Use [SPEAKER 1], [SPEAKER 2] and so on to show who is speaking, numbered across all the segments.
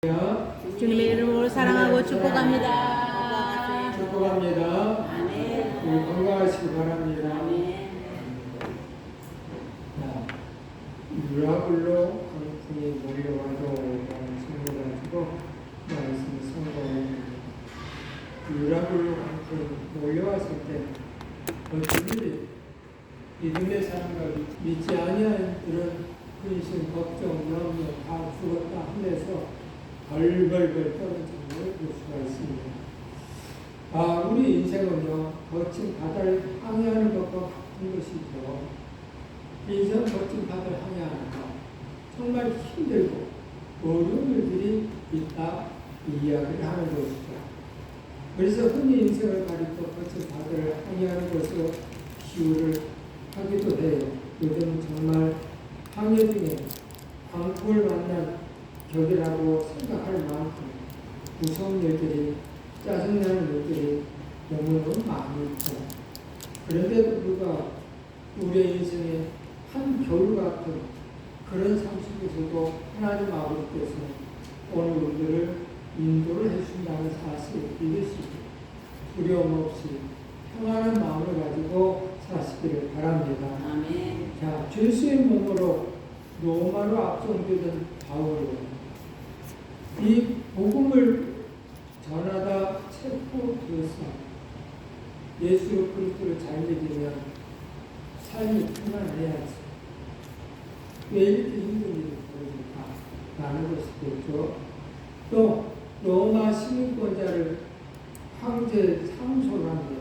[SPEAKER 1] 주님의 이름으로 사랑하고 축복합니다.
[SPEAKER 2] 축복합니다. 건강하시기 바랍니다. 유라굴로 강풍이 몰려와도 라는 질문을 가지고 말씀을 선고합니다. 유라굴로 강풍이 몰려왔을 때 어떤 일이 믿음의 사람과 믿지 아니하는 그런 근심, 걱정, 염려 다 죽었다 하면서 벌벌벌 떠는 장면을 볼 수가 있습니다. 우리 인생은요, 거친 바다를 항해하는 것과 같은 것이죠. 인생 거친 바다를 항해하는 것, 정말 힘들고 어려운 일들이 있다, 이 이야기를 하는 것이죠. 그래서 흔히 인생을 가리켜 거친 바다를 항해하는 것으로 비유를 하기도 해요. 요즘 정말 항해 중에 광풍을 만난 격이라고 생각할 만큼 무서운 일들이, 짜증나는 일들이 너무너무 많이 있죠. 그런데도 불구하고 우리의 인생에 한 겨울 같은 그런 삶 속에서도 하나님 아버지께서 오늘 우리들을 인도를 해준다는 사실을 믿으시고 두려움 없이 평안한 마음을 가지고 사시기를 바랍니다.
[SPEAKER 1] 아멘.
[SPEAKER 2] 자, 죄수의 몸으로 로마로 압송되던 바울은 이 복음을 전하다 체포되어서 예수 그리스도를 잘 믿으면 삶이 평안해야지. 왜 이렇게 힘든 일이 벌어질까? 라는 것이겠죠. 또 로마 시민권자를 황제 상소합니다.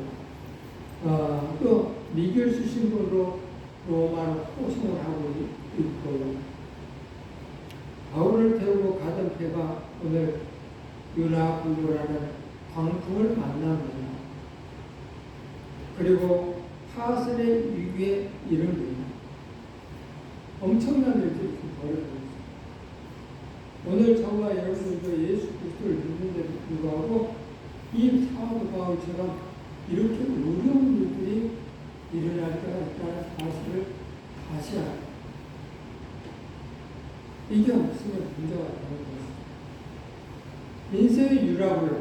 [SPEAKER 2] 또 미결수 신분으로 로마로 포송을 하고 있고, 바울을 태우고 가던 배가 오늘 유라굴로라는 광풍을 만납니다. 그리고 파선의 위기에 이릅니다. 엄청난 일들이 벌어지고 있습니다. 오늘 저와 여러분들도 예수 그리스도를 믿는데도 불구하고 이 사도 바울처럼 이렇게 어려운 일들이 일어날 때가 있다는 사실을 다시 알아요. 이게 없으면 문제가 되는 것입니다. 인생의 유라굴로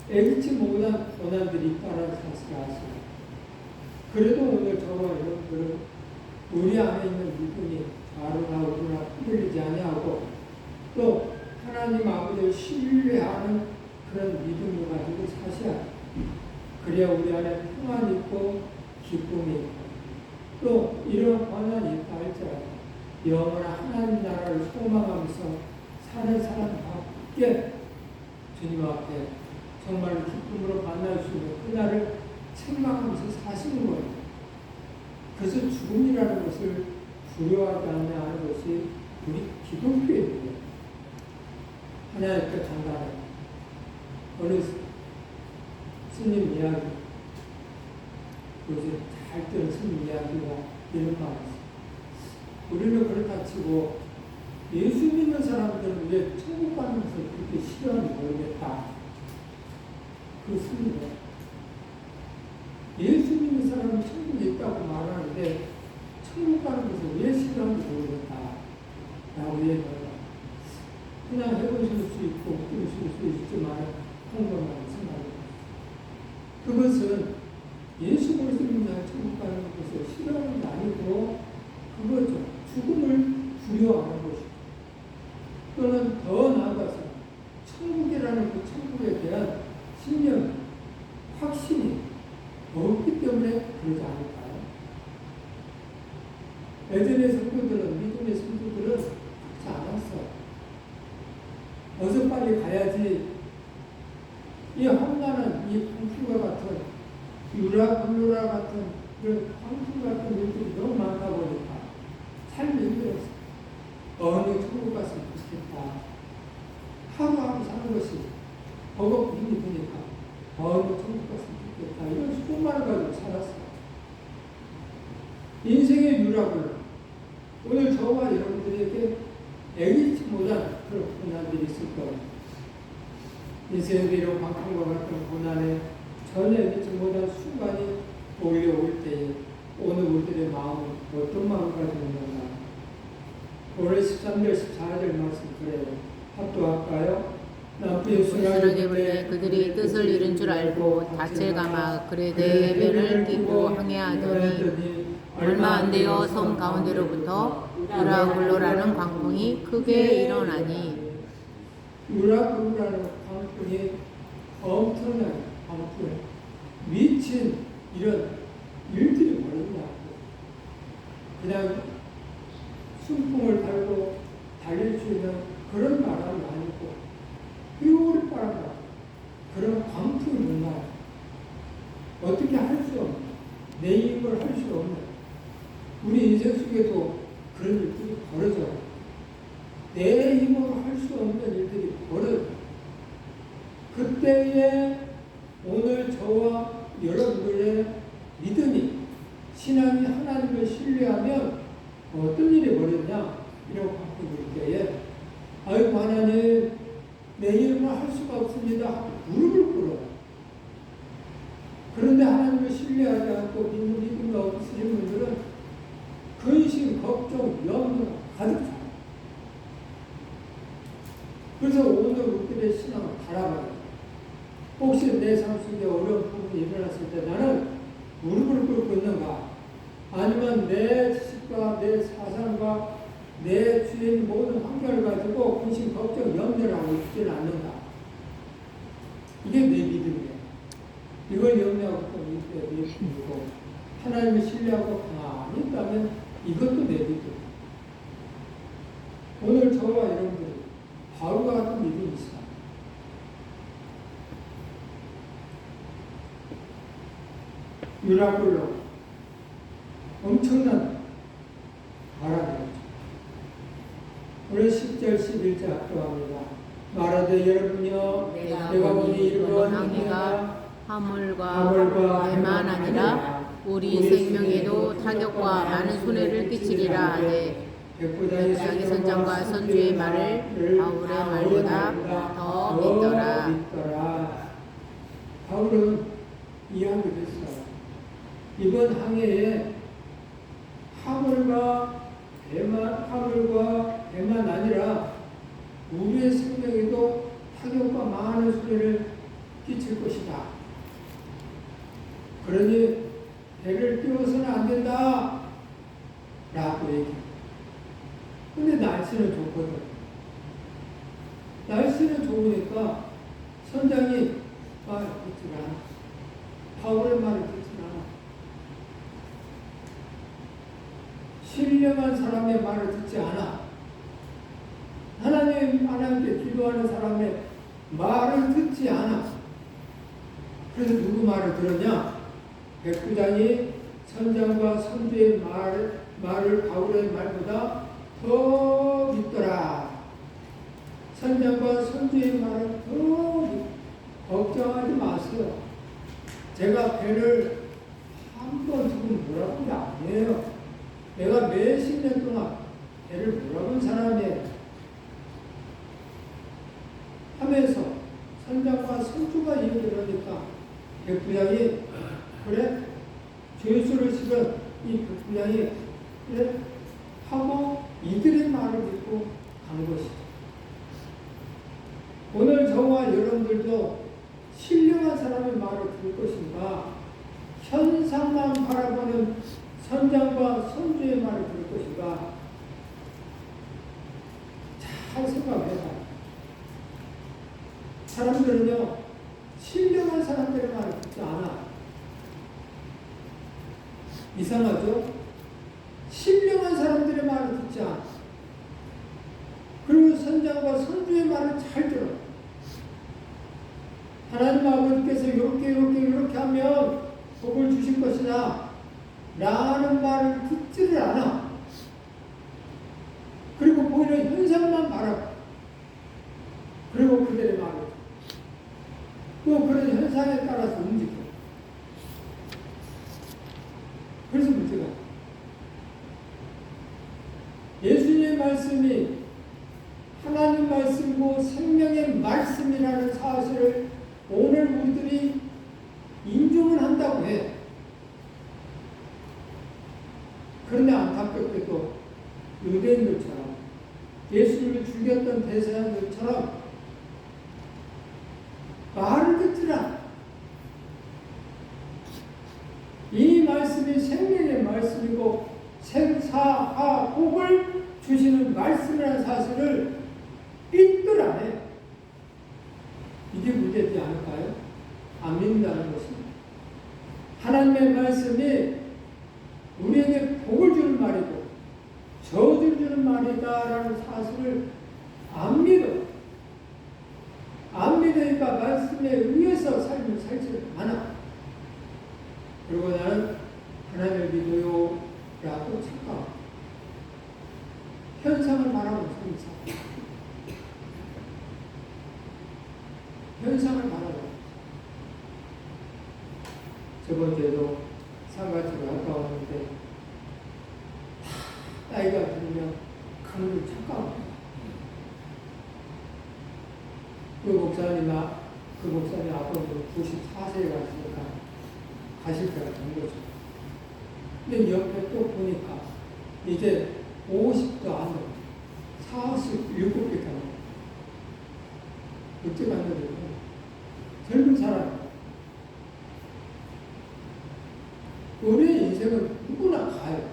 [SPEAKER 2] 예기치 못한 고난들이 있다는 사실을 아시고, 그래도 오늘 저와 여러분들은 우리 안에 있는 믿음이 자라나오거나 흔들리지 아니하고 또 하나님 아버지를 신뢰하는 그런 믿음을 가지고 사셔야 합니다. 그래야 우리 안에 평안이 있고 기쁨이 있고 또 이런 고난이 있다 할지라도 영원한 하나님 나라를 소망하면서 사는 사람밖에 주님 앞에 정말 기쁨으로 만날 수 있는 그날을 책망하면서 사시는 거예요. 그래서 죽음이라는 것을 두려워하지 않냐 하는 것이 우리 기독교입니다. 하나님께 간단해. 어느 스님 이야기, 요새 잘 뜨는 스님 이야기가 이런 말이 있어요. 우리는 그렇다 치고 예수 믿는 사람들은 왜 천국 가는 것을 그렇게 싫어하는지 모르겠다. 그렇습니다. 예수 믿는 사람은 천국에 있다고 말하는데 천국 가는 것을 왜 싫어하는지 모르겠다. 라고 얘기합니다. 그냥 해보실 수 있고 웃기실 수 있지만 평범한 생각입니다. 그것은 예수 그리스도 믿는 자가 천국 가는 것을 싫어하는 게 아니고 그거죠. 죽음을 두려워하는 것이고 또는 더 나아가서 천국이라는 그 천국에 대한 신념, 확신이 없기 때문에 그러지 않을까요? 예전의 성도들은, 믿음의 성도들은 그렇지 않았어. 어서 빨리 가야지. 이 험난한 이 광풍과 같은 유라굴로라 같은 그런 광풍 같은 일들이 너무 많다 보니까 삶이 힘들었어. 어느 천국 갔으면 좋겠다. 하루하루 사는 것이 버겁고 힘이 드니까 어느 천국 갔으면 좋겠다. 이런 수많은 가지고 살았어. 인생의 유라굴로. 오늘 저와 여러분들에게 예기치 못한 그런 고난들이 있을 거예요. 인생의 이런 광풍과 같은 고난에 전혀 예기치 못한 순간이 몰려올 때에 오늘 우리들의 마음은 어떤 마음을 가지고 있는가? 오늘 13절 14절 말씀 그래요. 합도할까요? 남부의
[SPEAKER 1] 순하게 부르되 그들이 뜻을 잃은 줄 알고 닻을 감아 그의 대변을 끼고 항해하더니 얼마 안 되어 섬 가운데로부터 유라굴로라는 광풍이 크게 일어나니
[SPEAKER 2] 유라굴로라는 광풍이 엄청난 광풍, 미친 이런 일들이 벌어진다고. 그냥 순풍을 달고 달릴 수 있는 그런 바람이 아니고 휘오리 바람, 그런 광풍이 뭔가 어떻게 할 수 없는, 내 힘을 할 수 없는, 우리 인생 속에도 그런 일들이 벌어져요. 내 힘으로 할 수 없는 일들이 벌어져요. 그때에 오늘 저와 여러분들의 믿음이, 신앙이 하나님을 신뢰하면 어떤 일이 벌어지냐? 이런 광풍이 불 때에 아이고 하나님 내 힘으로 할 수가 없습니다 하고 무릎을 꿇어요. 그런데 하나님을 신뢰하지 않고 믿음이 없으신 분들은 근심, 걱정, 염려 가득 차요. 그래서 오늘 우리들의 신앙을 바라봐요. 혹시 내 삶 속에 어려운 부분이 일어났을 때 나는 무릎을 꿇고 있는가? 아니면 내 지식과 내 사상과 내 주위의 모든 환경을 가지고 근심, 걱정, 염려를 하고 있지는 않는가? 이게 내 믿음이에요. 이걸 염려하고 또 내 믿음이고, 하나님을 신뢰하고 가만히 있다면 이것도 내 믿음이에요. 오늘 저와 여러분들이 바울과 같은 믿음이 있어요. 유라굴로 엄청난 바람이었죠. 오늘 10절 11절 합도합니다. 말하되 여러분이여 내가 보니 이런
[SPEAKER 1] 항해가 화물과 배만 아니라 우리 생명에도 타격과 많은 손해를 끼치리라 하되 백부장의 선장과 선주의 말을 바울의 말보다 더 믿더라.
[SPEAKER 2] 바울은 이야기를 했어요. 이번 항해에 화물과 배만 아니라 우리의 생명에도 타격과 많은 손해를 끼칠 것이다. 그러니 배를 띄워서는 안 된다 라고 얘기해요. 근데 날씨는 좋거든. 날씨는 좋으니까 선장이 말을 듣지 않아. 바울의 말을 듣지 않아. 신령한 사람의 말을 듣지 않아. 하나님께 기도하는 사람의 말을 듣지 않아. 그래서 누구 말을 들었냐? 백부장이 선장과 선주의 말을 바울의 말보다 더 믿더라. 선장과 선주의 말을 더 걱정하지 마세요. 제가 배를 한 번 지금 몰아본 게 아니에요. 내가 몇십 년 동안 배를 몰아본 사람이에요. 하면서 선장과 선주가 얘기를 하니까 백부장이 그래? 죄수를 실은 이 백부장이 그래? 하고 이들의 말을 듣고 간 것이죠. 오늘 저와 여러분들도 신령한 사람의 말을 들을 것인가? 현상만 바라보는 선장과 선주의 말을 들을 것인가? 잘 생각해봐. 사람들은요, 신령한 사람들의 말을 듣지 않아. 이상하죠? 신령한 사람들의 말을 듣지 않아. 그리고 선장과 선주의 말을 잘 들어. 하나님 아버지께서 이렇게 하면 복을 주실 것이다 라는 말을 듣지를 않아. 그리고 보이는 현상만 바라고, 그리고 그들의 말을 또 그런 현상에 따라서 움직여. 그래서 문제가 예수님의 말씀이 하나님 말씀이고 생명의 말씀이라는 사실을 오늘 우리들이 인정을 한다고 해. 그런데 안타깝게도 유대인들처럼 예수님을 죽였던 대제사장들처럼 말을 듣지라. 이 말씀이 생명의 말씀이고 생사하 복을 주시는 말씀이라는 사실을 잊들 안 해. 이게 문제지 않을까요? 안 믿는다는 것입니다. 하나님의 말씀이 우리에게 복을 주는 말이고 저주를 주는 말이다라는 사실을 안 믿어. 안 믿으니까 말씀에 의해서 삶을 살지 않아. 그리고 나는 하나님을 믿어요 라고 착각합니다. 현상을 말하고 현상. 현상을 말하고. 저번 주에도 상가집을 갔다 왔는데 나이가 들면 강을 착각합니다. 그 목사님 아버지는 94세에 가시니까 가실 때가 된 거죠. 근데 옆에 또 보니까 이제 50도 안 넘어. 47개가 넘어. 어째 갔는데 젊은 사람. 우리의 인생은 누구나 가요.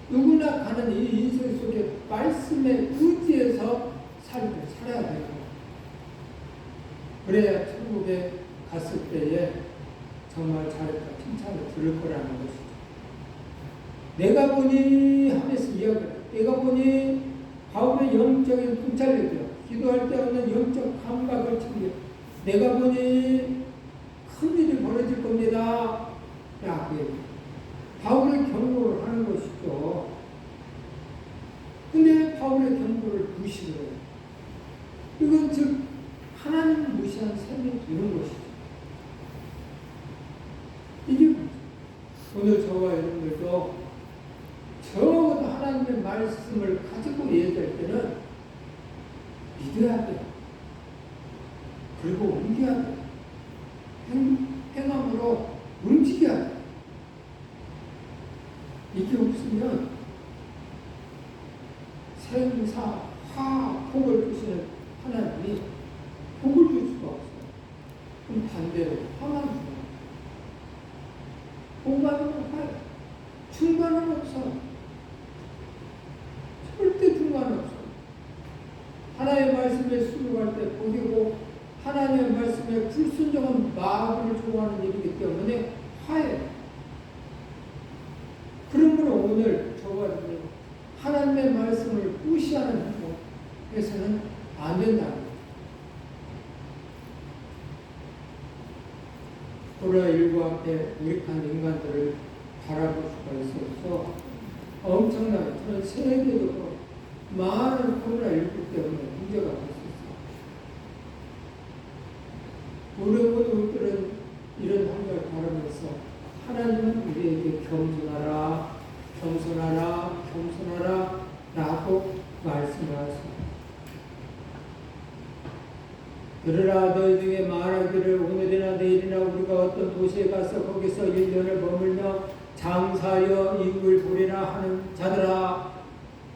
[SPEAKER 2] 누구나 가는 이 인생 속에 말씀에 의지해서 살아야 돼요. 그래야 천국에 갔을 때에 정말 잘했다 칭찬을 들을 거라는 것이죠. 내가 보니 하면서 이야기해요. 내가 보니 바울의 영적인 통찰력이요. 기도할 때 얻는 영적 감각을 챙겨. 내가 보니 큰 일이 벌어질 겁니다. 라고 해요. 바울의 경고를 하는 것이죠. 근데 바울의 경고를 무시를 해요. 이건 즉 하나님을 무시한 삶이 이런 것이죠. 이게 오늘 저와 여러분들도 적어도 하나님의 말씀을 가지고 얘기할 때는 믿어야 돼요. 그리고 옮겨야 돼요. 행함으로 움직여야 돼요. 이게 없으면 생사, 화, 복을 주시는 하나님이 복을 줄 수가 없어요. 그럼 반대로 화만 주는 공간은 없어요. 중간은 없어. 절대 중간 없어. 하나님의 말씀에 순종할 때 복이고 하나님의 말씀에 불순종한 마음을 좋아하는 일이기 때문에 화해요. 그러므로 오늘 저와 여러분 하나님의 말씀을 무시하는 행동에서는 안 된다는 거예요. 코로나19 앞에 우익한 인간들을 바라볼 수가 있어서 엄청나게 전 세계적으로 많은 코로나19 때문에 문제가 될 수 있어요. 우리들은 이런 환경을 바라면서 하나님은 우리에게 겸손하라, 겸손하라, 겸손하라 라고 말씀하십니다. 그러나 너희 중에 말하기를 오늘이나 내일이나 우리가 어떤 도시에 가서 거기서 1년을 머물며 장사하여 이익을 보리라 하는 자들아,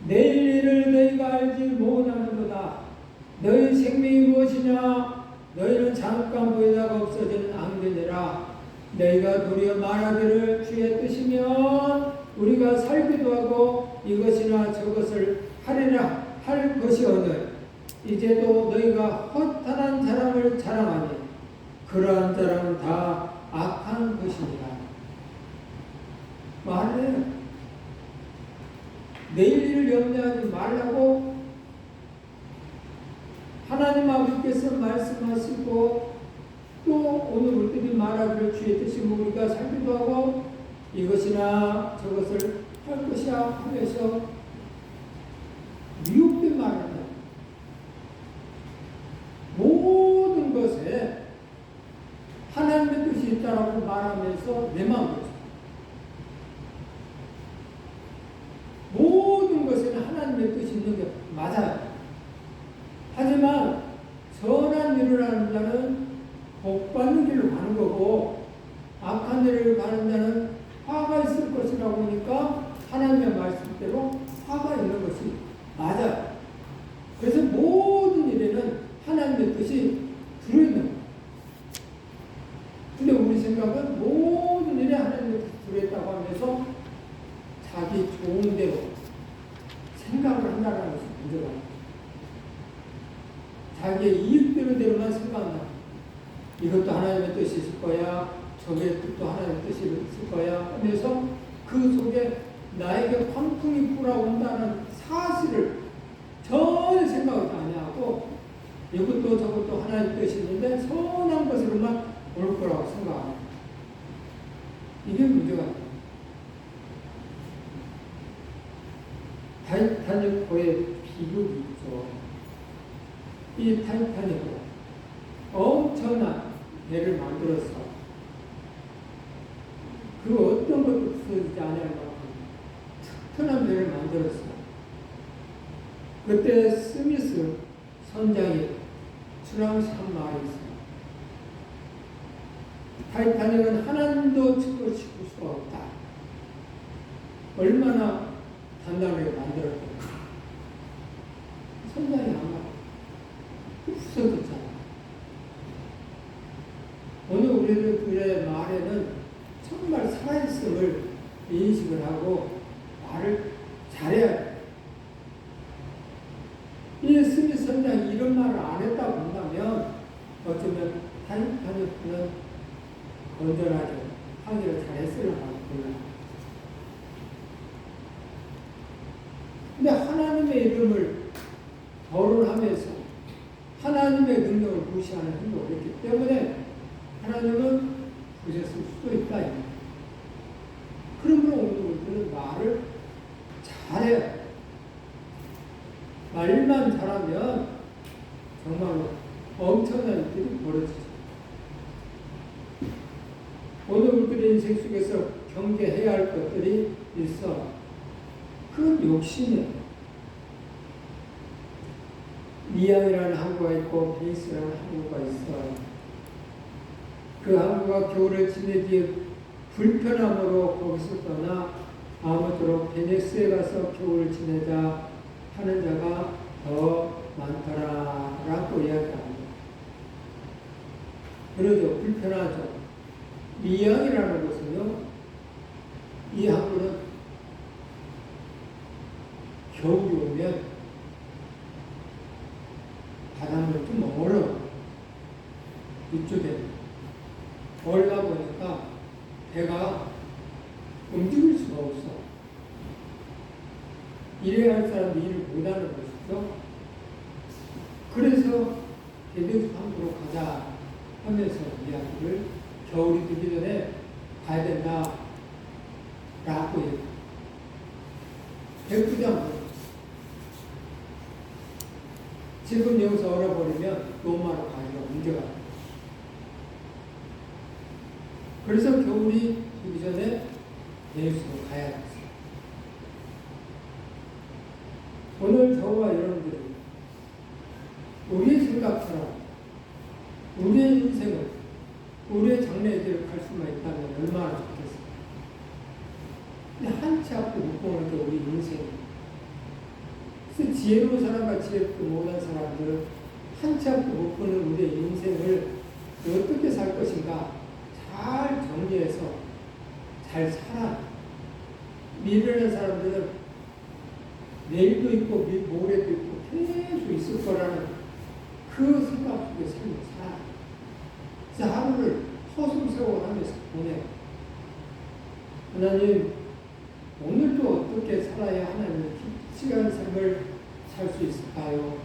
[SPEAKER 2] 내일 일을 너희가 알지 못하는도다. 너희 생명이 무엇이냐? 너희는 잠깐 보이다가 없어지는 앙견이라. 너희가 도리어 말하기를 주의 뜻이면 우리가 살기도 하고 이것이나 저것을 하리라 할 것이 오늘. 이제도 너희가 허탄한 자랑을 자랑하니 그러한 자랑은 다 악한 것이니라. 말해요. 내일 일을 염려하지 말라고 하나님 아버지께서 말씀하시고 또 오늘 우리들이 말하기를 주의 뜻이 우리가 살기도 하고 이것이나 저것을 할 것이야 하면서 미혹된 말을 해요. 모든 것에 하나님의 뜻이 있다라고 말하면서 내 마음이죠. 모든 것에는 하나님의 뜻이 있는 게 맞아요. 하지만 선한 일을 하는 자는 복 받는 길로 가는 거고 악한 일을 가는 자는 화가 있을 것이라고 하니까 하나님의 말씀대로 화가 있는 것이 맞아요. 그래서 자기의 이익대로만 생각한다. 이것도 하나님의 뜻이 있을 거야. 저게 또 하나님의 뜻이 있을 거야. 하면서 그 속에 나에게 환풍이 불어온다는 사실을 전혀 생각을 안 하고 이것도 저것도 하나님의 뜻이 있는데 선한 것으로만 올 거라고 생각합니다. 이게 문제가 있다. 타이타닉호의 비극이 있죠. 이 타이타닉호 엄청난 배를 만들었어. 그 어떤 것도 부서지지 않을 만큼 특별한 배를 만들었어. 그때 스미스 선장이 출항시 한 말이 있어요. 타이타닉은 하나님도 칠 수가 없다. 얼마나 단단하게 만들었던가. 선장이 아마 부서졌잖아. 오늘 우리들의 말에는 정말 살아있음을 인식을 하고 말을 잘해야 돼. 이 스미스 선장이 이런 말을 안 했다 본다면 어쩌면 타이타닉은 건전하게 하기를 잘했으려나 몰라. 근데 하나님의 이름을 거론하면서 하나님의 능력을 무시하는 행동을 했기 때문에 하나님은 부셨을 수도 있다. 그러므로 오늘 우리들은 말을 잘해야 돼. 말만 잘하면 정말로 엄청난 일들이 벌어지죠. 오늘 우리들의 인생 속에서 경계해야 할 것들이 있어. 그건 욕심이에요. 미양이라는 항구가 있고 베이스라는 항구가 있어. 그 항구가 겨울을 지내기에 불편함으로 거기서 떠나 아무쪼록 베네스에 가서 겨울을 지내자 하는 자가 더 많더라라고 이야기합니다. 그러죠. 불편하죠. 미양이라는 곳은요, 이 항구는 겨울이 오면 바닷물 좀 얼어. 이쪽에 얼다 보니까 배가 움직일 수가 없어. 일해야 할 사람이 일을 못하는 것이죠. 그래서 베네스 항구로 가자 하면서 이야기를 겨울이 되기 전에 가야 된다 라고 얘기해요. 백부장 지금 여기서 얼어버리면 로마로 가기가 문제가 돼요. 그래서 겨울이 되기 전에 베네스로 가야 됐어요. 오늘 저와 여러분들이 우리의 생각처럼 우리의 인생을 우리의 장래의 길을 갈 수만 있다면 얼마나 좋겠어요. 근데 한치 앞도 못 보는 게 우리 인생이에요. 그래서 지혜로운 사람과 지혜롭고 못한 사람들은 한치 앞도 못 보는 우리의 인생을 어떻게 살 것인가 잘 정리해서 잘 살아. 미래의 사람들은 내일도 있고 모레도 있고 계속 있을 거라는 그 생각 속에 삶을 살아. 그래서 하루를 허송세월하면서 보내요. 하나님, 오늘도 어떻게 살아야 하나님 시간 삶을 살 수 있을까요?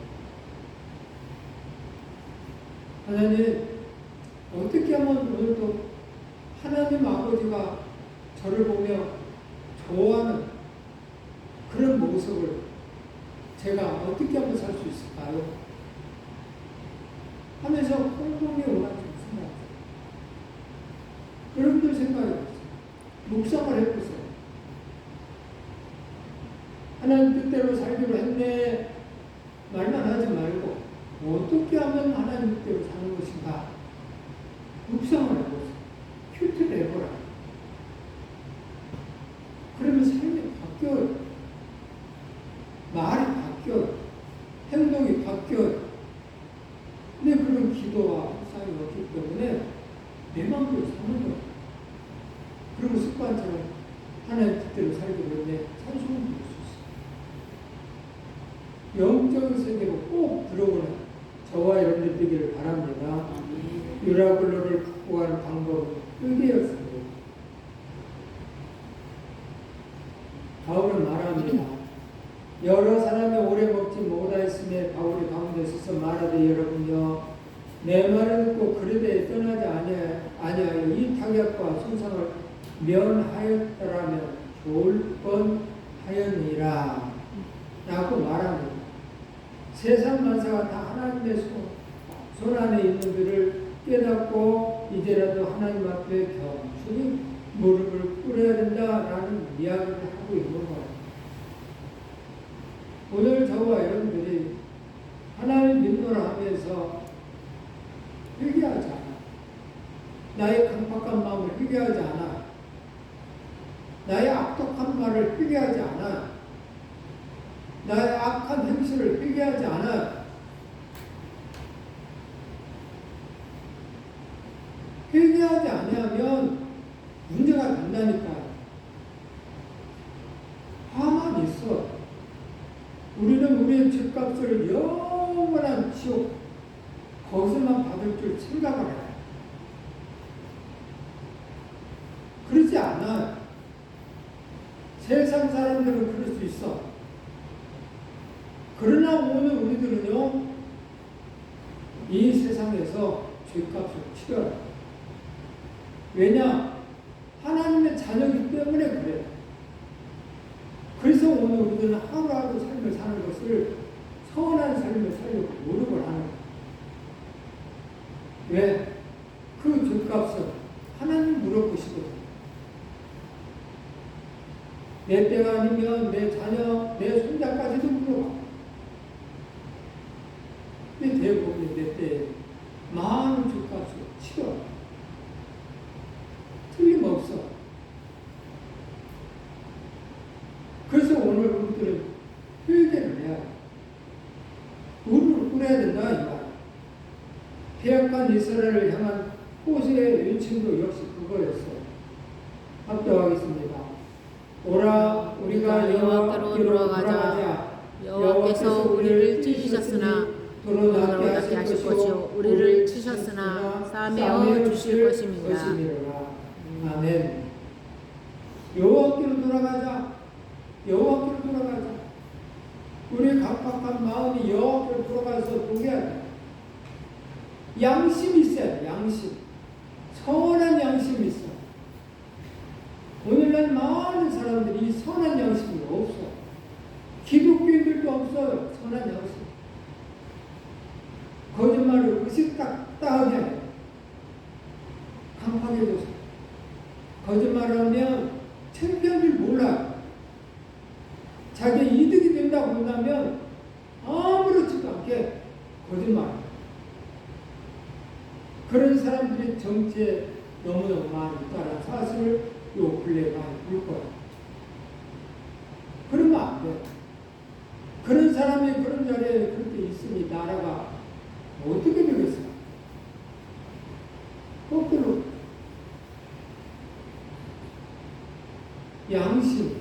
[SPEAKER 2] 하나님, 어떻게 하면 오늘도 하나님 아버지가 저를 보며 좋아하는 그런 모습을 제가 어떻게 하면 살 수 있을까요? 하면서 꼼꼼히 오만 좀 생각해요. 여러분들 생각해보세요. 묵상을 해보세요. 하나님 뜻대로 살기로 했네 말만 하지 말고 어떻게 하면 하나님 뜻대로 사는 것인가 묵상을 해보세요. 큐티를 해보라. 그러면 삶이 바뀌어요. 말이 바뀌어요. 행동이 바뀌어요. 근데 그런 기도와 묵상이 없기 때문에 내 마음대로 사는 거예요. 그리고 습관처럼 하나님 뜻대로 살기로 했네 찬송을 부를 수 있어요. 영적인 세계로 꼭 들어오는 저와 여러분들 되기를 바랍니다. 유라굴로를 극복하는 방법은 회개였습니다. 바울은 말합니다. 여러 사람이 오래 먹지 못하였음에 바울이 가운데 서서 말하되 여러분요 내 말을 듣고 그르되 떠나지 아니하여 이 타격과 손상을 면하였더라면 좋을 뻔하였니라 라고 말합니다. 세상 만사가 다 하나님의 손 안에 있는 줄을 깨닫고 이제라도 하나님 앞에 겸손히 무릎을 꿇어야 된다라는 이야기를 하고 있는 거예요. 오늘 저와 여러분들이 하나님 믿노라 하면서 회개하지 않아. 나의 강팍한 마음을 회개하지 않아. 나의 악독한 말을 회개하지 않아. 나의 악한 행실을 회개하지 않아. 회개하지 아니하면 문제가 된다니까. 화만 있어. 우리는 우리의 집값을 영원한 지옥 거기서만 받을 줄 생각을 해. 그러지 않아. 세상 사람들은 그럴 수 있어. 그러나 오늘 우리들은요, 이 세상에서 죄값을 치러야 돼. 왜냐? 하나님의 자녀이기 때문에 그래. 그래서 오늘 우리들은 하루하루 삶을 사는 것을 선한 삶을 살려고 노력을 하는 거야. 왜? 그 죄값은 하나님 물어보시거든. 내 때가 아니면 내 자녀, 내 손자까지도 물어봐. 근데 대부분 내 때에 많은 죄값을 치러. 틀림없어. 그래서 오늘 우리들은 회개를 해야 돼. 무릎을 꿇어야 된다, 이 말. 패역한 이스라엘을 향한 호세의 외침도 역시 그거였어. 합독하겠습니다. 오라, 우리가 여호와께로 돌아가자.
[SPEAKER 1] 여호와께서 우리를 찢으셨으나 도로나게 하실 것이요 우리를 치셨으나 싸매어 주실 것임이니라.
[SPEAKER 2] 아멘. 여호와께로 돌아가자. 여호와께로 돌아가자. 우리의 각박한 마음이 여호와께로 돌아가서 보게야 돼. 양심이 있어야 돼. 양심. 선한 양심이 있어. 오늘날 많은 사람들이 선한 양심이 없어. 기독교인들도 없어요. 선한 양심. 거짓말을 의식딱딱하게 해. 강하게도 거짓말을 하면 창피한 줄 몰라. 자기 이득이 된다고 본다면 아무렇지도 않게 거짓말. 그런 사람들이 정치에 너무너무 많이 있다는 사실을 요 근래에 많이 볼 거야. 그러면 안 돼. 그런 사람이 그런 자리에 그렇게 있으니 나라가 어떻게 되겠어? 거꾸로 양심,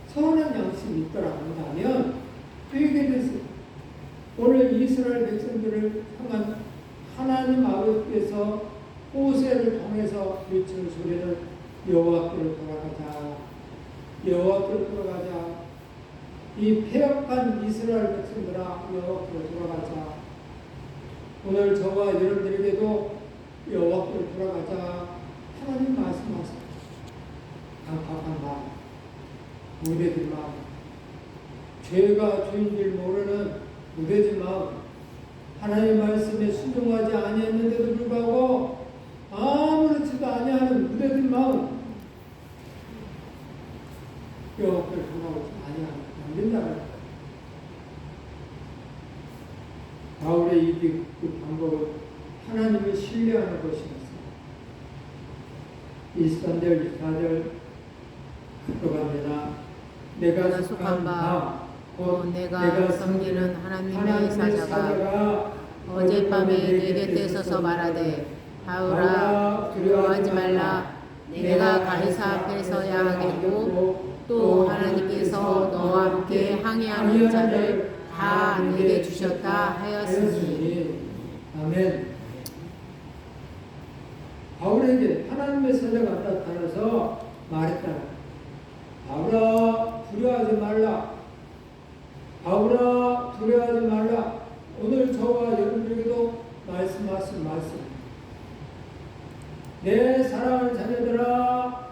[SPEAKER 2] 선한 양심이 있더라 한다면 회개돼서 오늘 이스라엘 백성들을 향한 하나님 아버지께서 호세를 통해서 외치는 소리는 여호와께로 돌아가자. 여호와께로 돌아가자. 이 패역한 이스라엘 백성들아 여호와께로 돌아가자. 오늘 저와 여러분들에게도 여호와께로 돌아가자. 하나님 말씀하세요. 강팍한 마음, 무뎌진 마음, 죄가 죄인 줄 모르는 무뎌진 마음, 하나님 말씀에 순종하지 아니했는데도 불구하고 아무렇지도 아니하는 무뎌진 마음, 여호와께로 돌아오지 아니하면 안 된다는 거예요. 바울의 그 방법은 하나님을 신뢰하는 것이었어요. 23절, 24절 들어갑니다. 내가 속한 바, 곧 내가 섬기는 하나님의 사자가 어젯밤에 내 곁에 서서 말하되 바울아 두려워하지 말라. 내가 가이사 앞에 서야 하겠고 또 하나님께서 너와 함께 항해하는 자를 다 내게 주셨다 하였으니 내 사랑하는 자녀들아,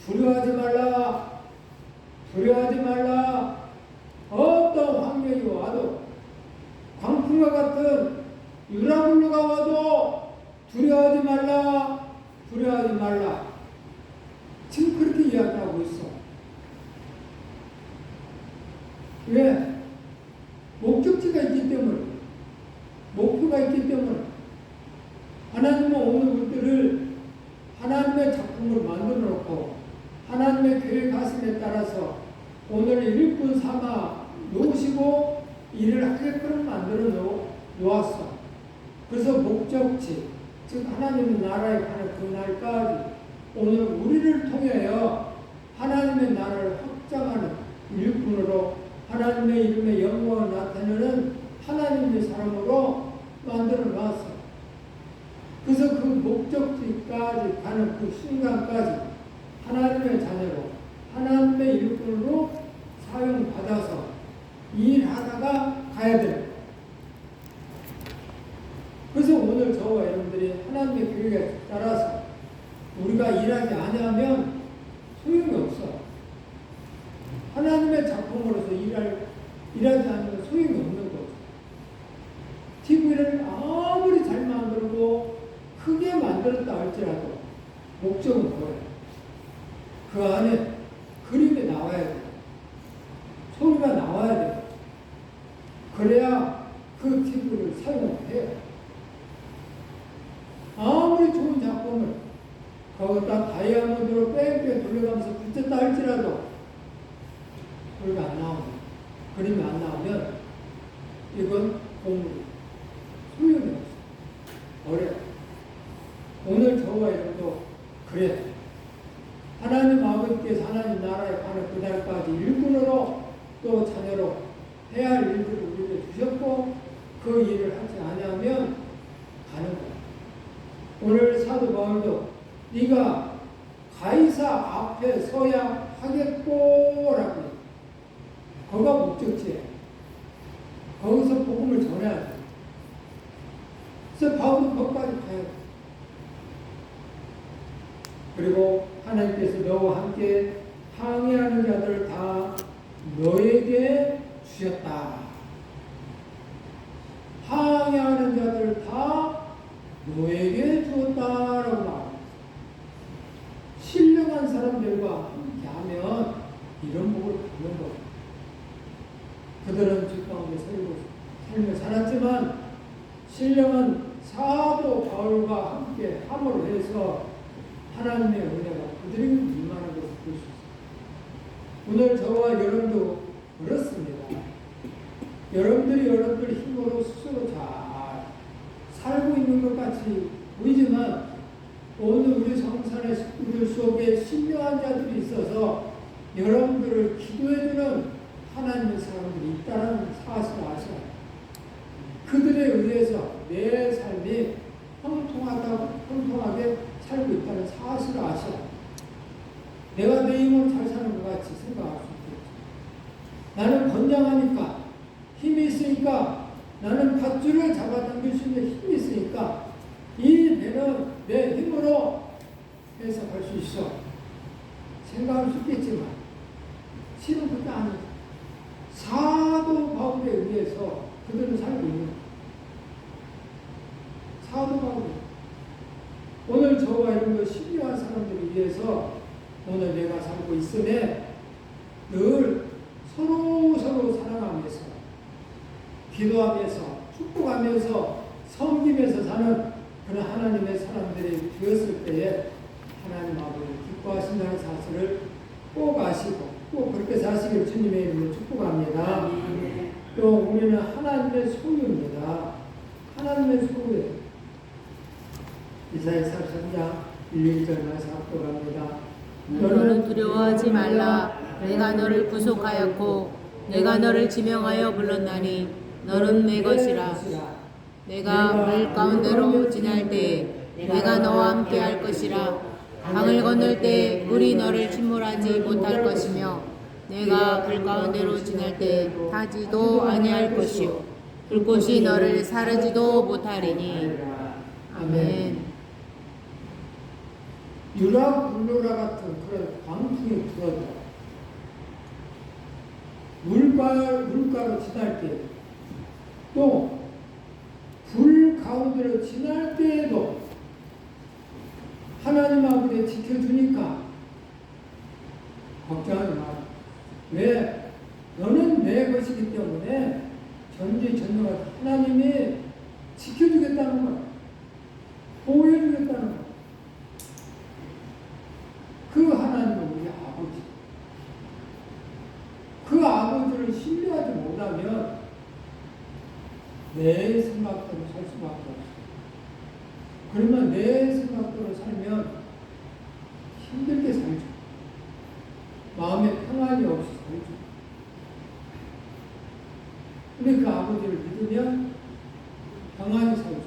[SPEAKER 2] 두려워하지 말라. 두려워하지 말라. 어떤 환경이 와도, 광풍과 같은 유라굴로가 와도 두려워하지 말라. 두려워하지 말라. 지금 그렇게 이야기하고 있어. 왜? 목적지가 있기 때문에, 목표가 있기 때문에. 하나님은 오늘 우리들을 하나님의 작품으로 만들어 놓고 하나님의 계획하심에 따라서 오늘 일꾼 삼아 놓으시고 일을 하게끔 만들어 놓았어. 그래서 목적지, 즉 하나님의 나라에 가는 그날까지 오늘 우리를 통하여 하나님의 나라를 확장하는 일꾼으로 하나님의 이름의 영광을 나타내는 하나님의 사람으로 만들어 놨어. 그래서 그 목적지까지 가는 그 순간까지 하나님의 자녀로, 하나님의 일꾼으로 사용받아서 일하다가 가야 돼요. 그래서 오늘 저와 여러분들이 하나님의 계획에 따라서 우리가 일하지 않으면 소용이 없어. 하나님의 작품으로서 일하지 않으면 소용이 없는 거죠. TV를 아무리 잘 만들고 크게 만들었다 할지라도 목적은 뭐예요? 그 안에 그림이 나와야 돼요. 소리가 나와야 돼요. 그래야 그 TV를 사용해요. 아무리 좋은 작품을 거기다 다이아몬드로 뺑뺑 돌려가면서 붙였다 할지라도 소리가 안 나오면, 그림이 안 나오면 이건 공부 소용이 없어. 어려워. 오늘 저와 여러분도 그래. 하나님 아버지께서 하나님 나라에 가는 그날까지 일꾼으로 또 자녀로 해야 할 일들을 우리에게 주셨고 그 일을 하지 않으면 가는 거야. 오늘 사도 바울도 네가 가이사 앞에 서야 하겠고라고. 거기가 목적지예요. 거기서 복음을 전해야 돼. 그래서 바울은 거기까지 가야 돼. 그리고 하나님께서 너와 함께 항해하는 자들을 다 너에게 주셨다. 항해하는 자들을 다 너에게 주었다라고 말합니다. 신령한 사람들과 함께하면 이런 복을 받는 거예요. 그들은 주 가운데 삶을 살았지만 신령한 사도 바울과 함께 함으로 해서 하나님의 은혜가 그들에게 임하는 것을 볼 수 있습니다. 오늘 저와 여러분도 그렇습니다. 여러분들이 힘으로 스스로 잘 살고 있는 것 같이 보이지만 오늘 우리 성산의 식구들 속에 신령한 자들이 있어서 여러분들을 기도해주는 하나님의 사람들이 있다는 사실을 아셔야 합니다. 그들에 의해서 내 삶이 형통하게 살고 있다는 사실을 아셔야 합니다. 내가 내 힘으로 잘 사는 것 같이 생각할 수 있겠죠. 나는 건장하니까, 힘이 있으니까, 나는 밧줄을 잡아당길 수 있는 힘이 있으니까 이 배는 내 힘으로 해석할 수 있어. 생각할 수 있겠지만 실은 그게 아니죠. 사도 바울에 의해서 그들은 살고 있는 거예요. 사도 바울. 오늘 저와 여러분들 신령한 사람들을 위해서 오늘 내가 살고 있음에 늘 서로 사랑하면서 기도하면서 축복하면서 섬기면서 사는 그런 하나님의 사람들이 되었을 때에 하나님 아버지 기뻐하신다는 사실을 꼭 아시고 꼭 그렇게 사시길 주님의 이름으로 축복합니다. 또 우리는 하나님의 소유입니다. 하나님의 소유예요. 이사야 43장 1, 2절 말씀 합독합니다.
[SPEAKER 1] 너는 두려워하지 말라. 내가 너를 구속하였고 내가 너를 지명하여 불렀나니 너는 내 것이라. 내가 물 가운데로 지날 때 내가 너와 함께 할 것이라. 강을 건널 때 물이 너를 침몰하지 못할 것이며 내가 불 가운데로 지날 때 타지도 아니할 것이요 불꽃이 너를 사르지도 못하리니. 아멘.
[SPEAKER 2] 유라굴로라 같은 그런 광풍이 불어도 물가로 지날 때, 또 불 가운데로 지날 때에도 하나님 아버지 지켜주니까 걱정하지 마. 왜? 너는 내 것이기 때문에 전지전능하신 하나님이 지켜주겠다는 거야. 보호해주겠다는 거야. 그 하나님은 우리 아버지. 그 아버지를 신뢰하지 못하면 내 생각대로 살 수밖에 없어. 그러면 내 생각대로 살면 힘들게 살죠. 마음에 평안이 없이 살죠. 근데 그 아버지를 믿으면 평안히 살죠.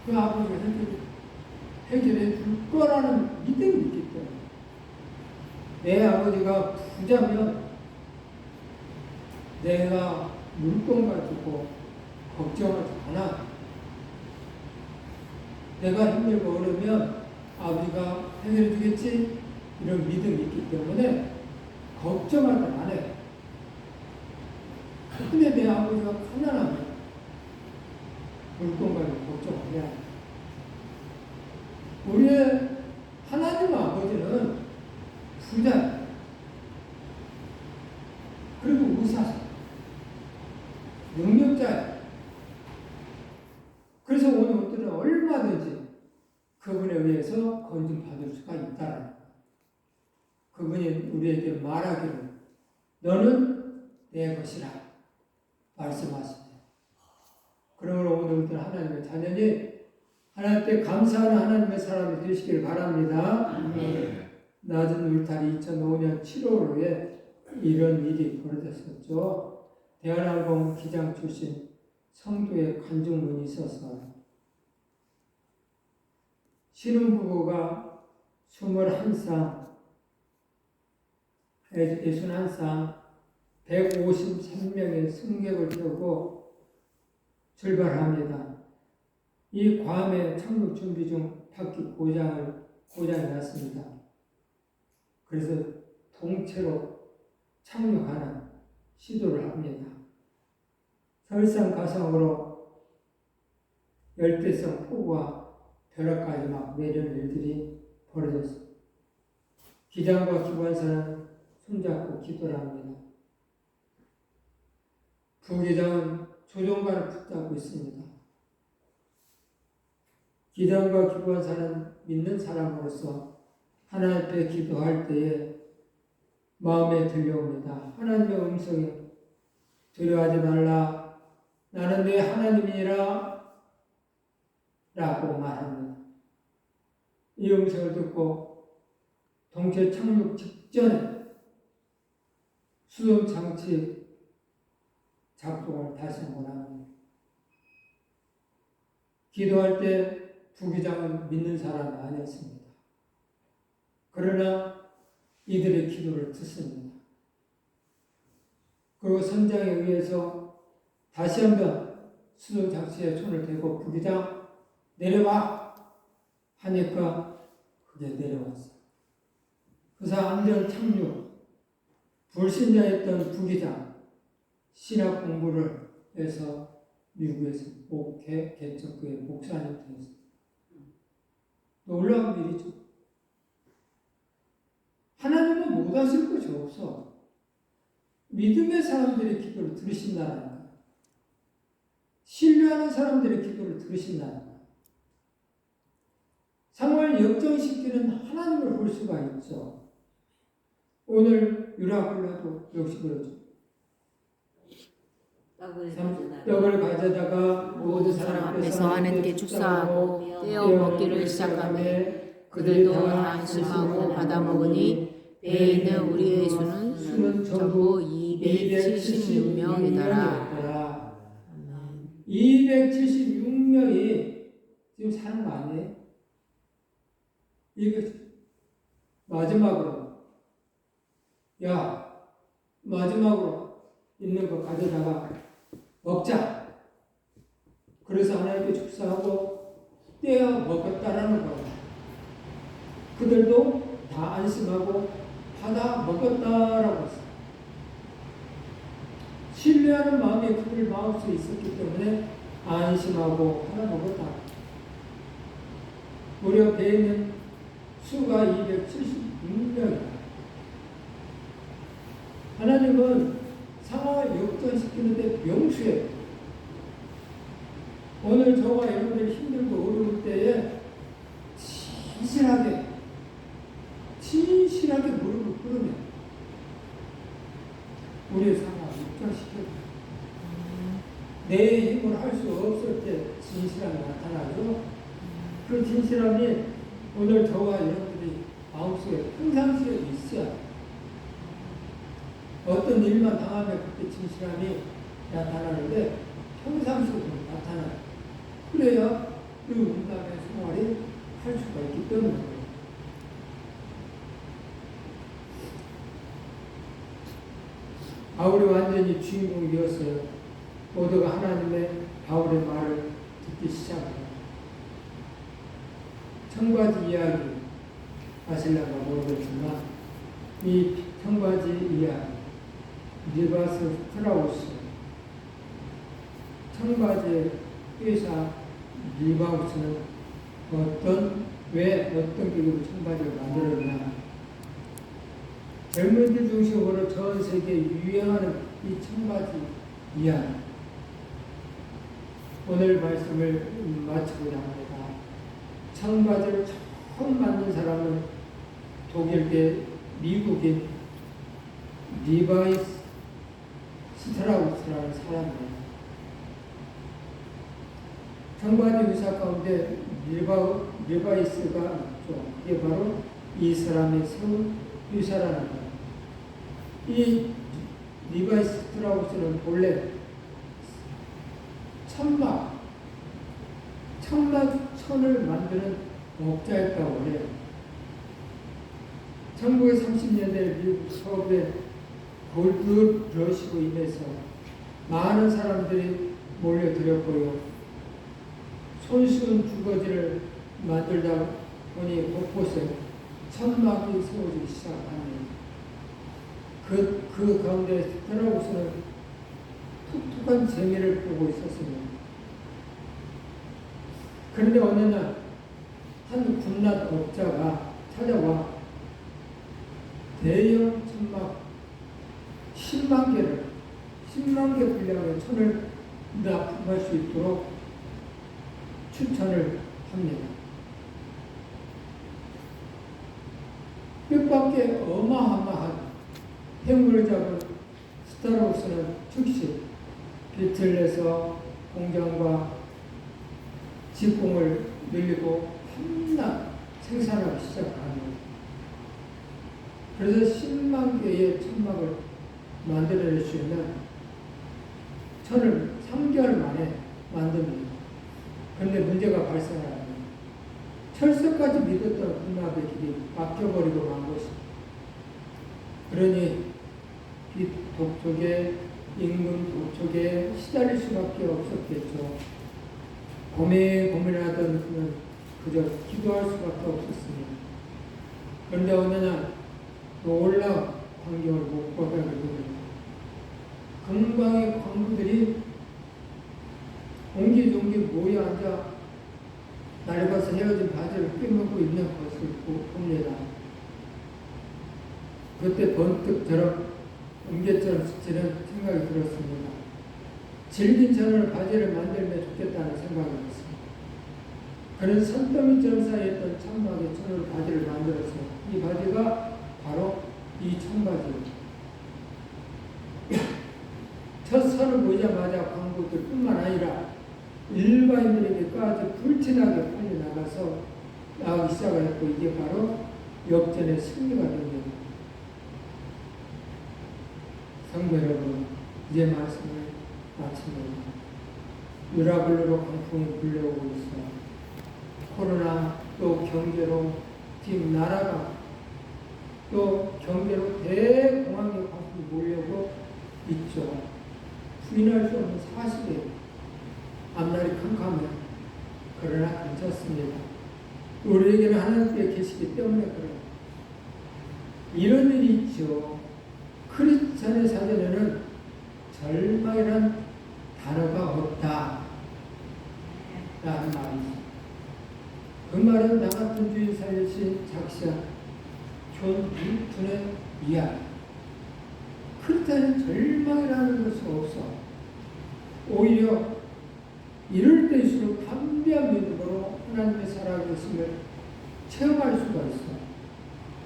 [SPEAKER 2] 그 아버지가 해결해 줄 거라는 믿음이 있기 때문에 내 아버지가 부자면 내가 물건 가지고 걱정하지 않아. 내가 힘들고 어려우면 아버지가 해결해 주겠지 이런 믿음이 있기 때문에 걱정할 때 안 해. 근데 내 아버지가 가난하면 물건 가지고 걱정 안 해. 우리의 하나님 아버지는 부자야. 그리고 의사사. 능력자야. 그래서 오늘 우리는 얼마든지 그분에 의해서 건진받을 수가 있다는 거예요. 그분이 우리에게 말하기를 너는 내 것이라 말씀하십니다. 그러므로 오늘 우리는 하나님의 자녀니 하나님께 감사하는 하나님의 사람이 되시길 바랍니다. 낮은 울타리 2005년 7월에 이런 일이 벌어졌었죠. 대한항공 기장 출신 성도의 간증문이 있어서 신혼부부가 61상 153명의 승객을 태우고 출발합니다. 이 괌에 착륙 준비 중 바퀴 고장이 났습니다. 그래서 통째로 착륙하는 시도를 합니다. 설상가상으로 열대성 폭우와 벼락까지 막 내리는 일들이 벌어졌습니다. 기장과 기관사는 손잡고 기도를 합니다. 부기장은 조종관을 붙잡고 있습니다. 기장과 기관사는 믿는 사람으로서 하나님 앞에 기도할 때에 마음에 들려옵니다. 하나님의 음성이 두려워하지 말라. 나는 내 하나님이라 라고 말합니다. 이 음성을 듣고 동체 착륙 직전에 수동 장치 작동을 다시 한번 합니다. 기도할 때 부기장은 믿는 사람이 아니었습니다. 그러나 이들의 기도를 듣습니다. 그리고 선장에 의해서 다시 한번 수동 장치에 손을 대고 부기장 내려와 하니까 그게 내려왔어요. 그래서 안전 착륙, 불신자였던 부기장 신학 공부를 해서 미국에서 개척교회 목사님 되었어요. 놀라운 일이죠. 하나님은 못하실 것이 없어. 믿음의 사람들의 기도를 들으신다는 거야. 신뢰하는 사람들의 기도를 들으신다는 거야. 상황을 역전시키는 하나님을 볼 수가 있죠. 오늘 유라굴라도 역시 그렇죠. 떡을 가져다가 모든 사람 앞에서 하나님께 축사하고 떼어 먹기를 시작하며 그들도 다 안심하고 받아 먹으니 배에 있는 우리의 수는 전부 276명이더라. 276명이 지금 사는 거 아니에요? 이거 마지막으로 있는 거 가져다가 먹자. 그래서 하나님께 축사하고 떼어 먹었다라는 거예요. 그들도 다 안심하고 받아 먹었다라고 했어요. 신뢰하는 마음이 그들 마음속에 있었기 때문에 안심하고 받아 먹었다. 무려 배에는 수가 276명이다. 하나님은 상황을 역전시키는데 명수예요. 오늘 저와 여러분들이 힘들고 어려울 때에 진실하게 무릎을 꿇으면 우리의 상황을 역전시켜요. 내 힘으로 할 수 없을 때 진실함이 나타나죠. 그 진실함이 오늘 저와 여러분들이 마음속에 평상시에 있어야 어떤 일만 당하면 그때 진실함이 나타나는데 평상시에 나타나요. 그래야 그 응답의 생활이 할 수가 있기 때문에 바울이 완전히 주인공이었어요. 모두가 하나님의 바울의 말을 듣기 시작해요. 청바지 이야기 아실란가 모르겠지만 이 청바지 이야기 리바스 스트라우스 청바지의 회사 리바우스는 왜 어떤 기구로 청바지를 만들었냐. 젊은이들 중심으로 전 세계에 유행하는 이 청바지 이야기. 오늘 말씀을 마치고자 합니다. 청바지를 처음 만든 사람은 독일계 미국인 리바이스 스트라우스라는 사람이에요. 청바지 의사 가운데 리바이스가 있죠. 이게 바로 이 사람의 세운 의사라는 거예요. 이 리바이스 스트라우스는 본래 천을 만드는 업자였다고 해요. 1930년대 미국 서부의 골드 러시로 인해서 많은 사람들이 몰려들었고요. 손쉬운 주거지를 만들다 보니 곳곳에 천막이 세워지기 시작합니다. 그 가운데 스트라우스는 툭툭한 재미를 보고 있었습니다. 그런데 어느 날 한 군낫 업자가 찾아와 대형 천막 10만 개 분량의 천을 납품할 수 있도록 추천을 합니다. 뜻밖의 어마어마한 행운을 잡은 스트라우스는 즉시 빚을 내서 공장과 직공을 늘리고 한낱 생산하기 시작합니다. 그래서 10만 개의 천막을 만들어낼 수 있는 천을 3개월 만에 만듭니다. 그런데 문제가 발생합니다. 철석까지 믿었던 군락의 길이 막혀버리고 만 것입니다. 그러니 빚 독촉에 임금 독촉에 시달릴 수밖에 없었겠죠. 고민하던 그는 그저 기도할 수밖에 없었습니다. 그런데 어느 날 놀라운 광경을 못 보게 됩니다. 금방의 광부들이 옹기종기 모여 앉아 낡아서 헤어진 바지를 꿰매고 있는 것을 봅니다. 그때 번뜩 저런 옹개처럼 스치는 생각이 들었습니다. 질긴 천을 바지를 만들면 좋겠다는 생각이 들었습니다. 그는 산더미처럼 쌓여있던 천막의 천을 바지를 만들어서 이 바지가 바로 이 청바지입니다. 첫 선을 보자마자 광부들 뿐만 아니라 일반인들에게까지 불티나게 나가기 시작했고 이게 바로 역전의 승리가 됩니다. 성도 여러분, 이제 말씀을 마칩니다. 유라블루로 광풍이 불려오고 있어. 코로나 또 경제로 지금 나라가 또 경제로 대공황의 광풍이 몰려오고 있죠. 부인할 수 없는 사실이에요. 앞날이 캄캄해요. 그러나 괜찮습니다. 하셨습니다. 우리에게는 하나님께 계시기 때문에 그래요. 이런 일이 있죠. 크리스찬의 사전에는 절망이란 단어가 없다 라는 말이죠. 그 말은 나 같은 주의 살리신 작사 존 밀턴의 이야기. 크리스찬은 절망이라는 것이 없어. 오히려 이럴 때일수록 담대한 믿음으로 하나님의 살아계심을 체험할 수가 있어.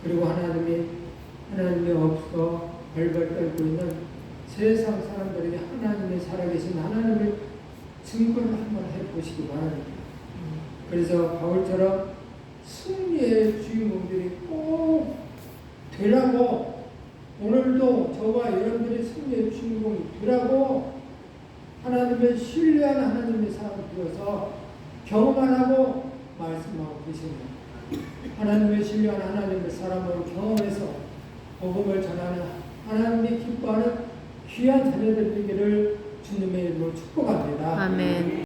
[SPEAKER 2] 그리고 하나님이 없어 벌벌 떨고 있는 세상 사람들에게 하나님의 살아계신 하나님을 증거를 한번 해보시기 바랍니다. 그래서 바울처럼 승리의 주인공들이 꼭 되라고, 오늘도 저와 여러분들이 승리의 주인공이 되라고 하나님의 신뢰하는 하나님의 사람 되어서 경험하라고 말씀하고 계십니다. 하나님의 신뢰하는 하나님의 사람으로 경험해서 복음을 전하는 하나님이 기뻐하는 귀한 자녀들 되기를 주님의 이름으로 축복합니다.
[SPEAKER 1] 아멘.